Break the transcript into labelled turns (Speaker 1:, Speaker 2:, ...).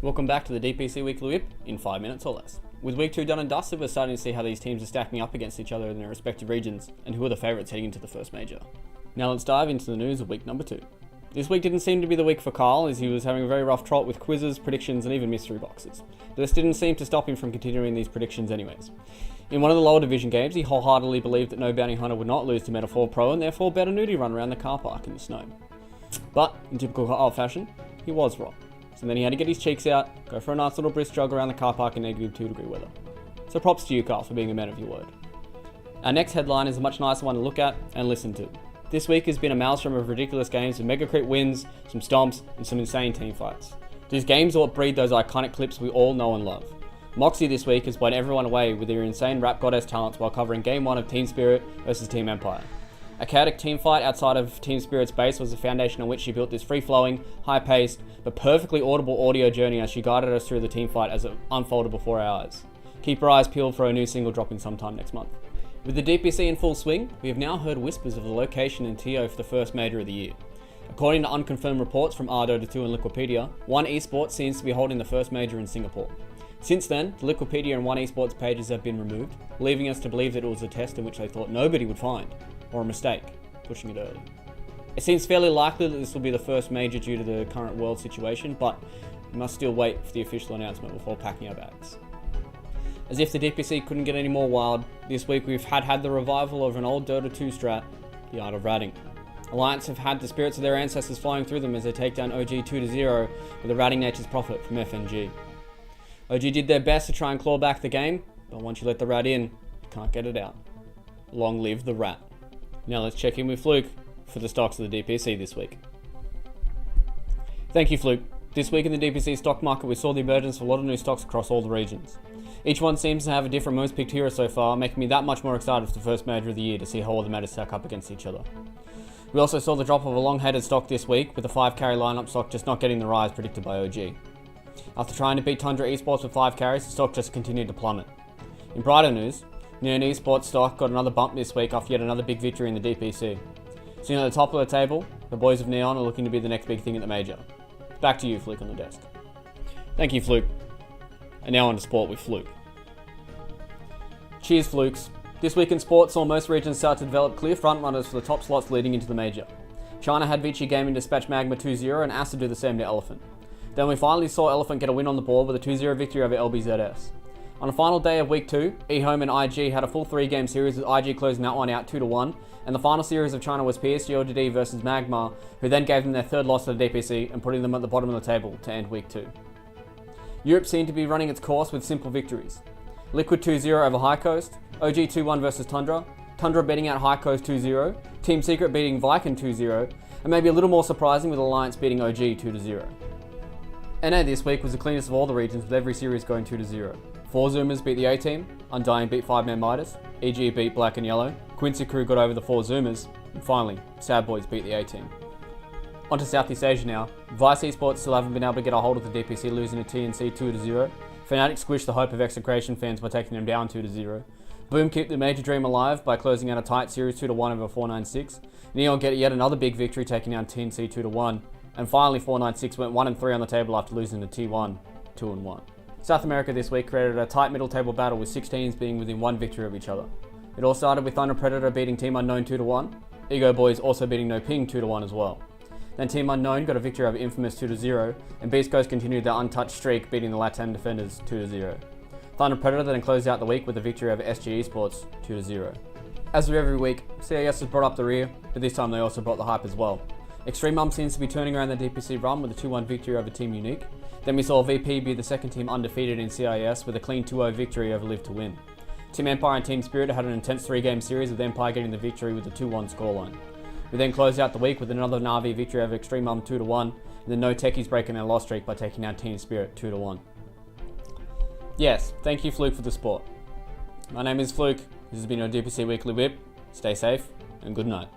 Speaker 1: Welcome back to the DPC Weekly Whip in 5 minutes or less. With week 2 done and dusted, we're starting to see how these teams are stacking up against each other in their respective regions and who are the favourites heading into the first major. Now let's dive into the news of week number 2. This week didn't seem to be the week for Kyle, as he was having a very rough trot with quizzes, predictions and even mystery boxes. But this didn't seem to stop him from continuing these predictions anyways. In one of the lower division games, he wholeheartedly believed that no bounty hunter would not lose to Metaphor Pro and therefore bet a nudie run around the car park in the snow. But, in typical Kyle fashion, he was wrong. So then he had to get his cheeks out, go for a nice little brisk jog around the car park in negative 2 degree weather. So props to you, Kyle, for being a man of your word. Our next headline is a much nicer one to look at and listen to. This week has been a maelstrom of ridiculous games with mega crit wins, some stomps, and some insane team fights. These games are what breed those iconic clips we all know and love. Moxie this week has blown everyone away with her insane rap goddess talents while covering Game 1 of Team Spirit versus Team Empire. A chaotic team fight outside of Team Spirit's base was the foundation on which she built this free-flowing, high-paced, but perfectly audible audio journey as she guided us through the team fight as it unfolded before our eyes. Keep your eyes peeled for a new single dropping sometime next month. With the DPC in full swing, we have now heard whispers of the location and TO for the first major of the year. According to unconfirmed reports from R-Dota2 and Liquipedia, One Esports seems to be holding the first major in Singapore. Since then, the Liquipedia and One Esports pages have been removed, leaving us to believe that it was a test in which they thought nobody would find, or a mistake, pushing it early. It seems fairly likely that this will be the first major due to the current world situation, but we must still wait for the official announcement before packing our bags. As if the DPC couldn't get any more wild, this week we've had the revival of an old Dota 2 strat, the art of ratting. Alliance have had the spirits of their ancestors flying through them as they take down OG 2-0 with a ratting nature's profit from FNG. OG did their best to try and claw back the game, but once you let the rat in, you can't get it out. Long live the rat. Now let's check in with Fluke for the stocks of the DPC this week. Thank you, Fluke. This week in the DPC stock market we saw the emergence of a lot of new stocks across all the regions. Each one seems to have a different most picked hero so far, making me that much more excited for the first major of the year to see how all the matters stack up against each other. We also saw the drop of a long-headed stock this week, with the 5 carry lineup stock just not getting the rise predicted by OG. After trying to beat Tundra Esports with 5 carries, the stock just continued to plummet. In brighter news, Neon Esports stock got another bump this week after yet another big victory in the DPC. Sitting at the top of the table, the boys of Neon are looking to be the next big thing at the major. Back to you, Fluke, on the desk. Thank you, Fluke. And now on to sport with Fluke. Cheers, Flukes. This week in sports saw most regions start to develop clear frontrunners for the top slots leading into the major. China had Vici Gaming dispatch Magma 2-0 and Asta do the same to Elephant. Then we finally saw Elephant get a win on the board with a 2-0 victory over LBZS. On the final day of week 2, eHome and IG had a full 3-game series with IG closing that one out 2-1, and the final series of China was PSG ODD versus Magma, who then gave them their third loss to the DPC and putting them at the bottom of the table to end week 2. Europe seemed to be running its course with simple victories. Liquid 2-0 over High Coast, OG 2-1 versus Tundra, Tundra beating out High Coast 2-0, Team Secret beating Viking 2-0, and maybe a little more surprising with Alliance beating OG 2-0. NA this week was the cleanest of all the regions with every series going 2-0. 4 Zoomers beat the A-Team, Undying beat 5-Man Midas, EG beat Black and Yellow, Quincy Crew got over the 4 Zoomers, and finally, Sad Boys beat the A-Team. On to Southeast Asia now. Vice Esports still haven't been able to get a hold of the DPC, losing to TNC 2-0. Fnatic squished the hope of Execration fans by taking them down 2-0. Boom kept the major dream alive by closing out a tight series 2-1 over 496. Neon get yet another big victory, taking down TNC 2-1. And finally 496 went 1-3 on the table after losing to T1 2-1. South America this week created a tight middle table battle with 6 teams being within 1 victory of each other. It all started with Thunder Predator beating Team Unknown 2-1, Ego Boys also beating No Ping 2-1 as well. Then Team Unknown got a victory over Infamous 2-0, and Beast Coast continued their untouched streak, beating the Latam Defenders 2-0. Thunder Predator then closed out the week with a victory over SG Esports 2-0. As with every week, CAS has brought up the rear, but this time they also brought the hype as well. Extreme Mum seems to be turning around the DPC run with a 2-1 victory over Team Unique. Then we saw VP be the second team undefeated in CIS with a clean 2-0 victory over Live to Win. Team Empire and Team Spirit had an intense 3-game series with Empire getting the victory with a 2-1 scoreline. We then closed out the week with another Na'Vi victory over Extreme Mum 2-1, and then No Techies breaking their loss streak by taking down Team Spirit 2-1. Yes, thank you Fluke for the sport. My name is Fluke, this has been your DPC Weekly Whip. Stay safe, and good night.